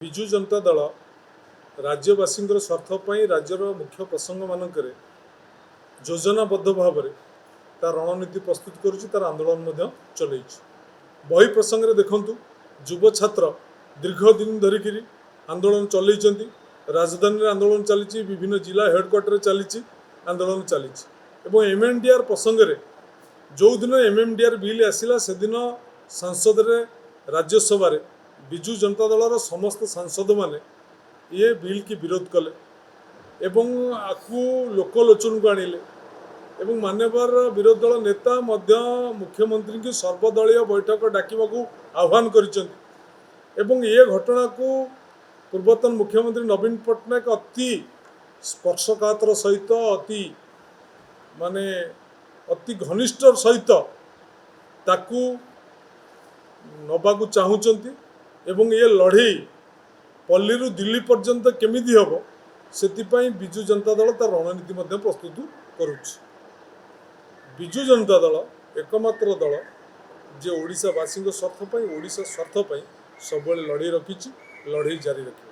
विजु जनता दल राज्यवासी स्वार्थ राज्यर मुख्य प्रसंग मानक योजनाबद्ध भाव में तार रणनीति प्रस्तुत कर आंदोलन चल बही प्रसंग में देखु युव छात्र दीर्घ दिन धरिक आंदोलन चल राजधानी आंदोलन चली विभिन्न जिला हेडक्वार्टर चली आंदोलन चली एमएमडीआर प्रसंग में जो दिन एमएमडीआर बिल आसला से दिन संसद रे राज्यसभा विजु जनता दलर समस्त सांसद माने ये बिल की विरोध कले एवं आपको लोकलोचन को आनिले एवं मान्यवर विरोधी दल नेता मध्य मुख्यमंत्री की सर्वदलीय बैठक डाकिबा को आह्वान करिसेंति एवं ये घटना को पूर्वतन मुख्यमंत्री नवीन पट्टनायक अति स्पर्शकातर सहित अति घनिष्ठ सहित ताकू नबाकू चाहूँगी एवं ये लड़ई पल्ली दिल्ली पर्यंत केमिति हम से विजु जनता दल तार रणनीति प्रस्तुत करुच्ची। विजु जनता दल एकमात्र दल जे ओडिशावासी स्वार्थ ओडिशा स्वार्थ सब लड़ई रखी लड़ई जारी रखी।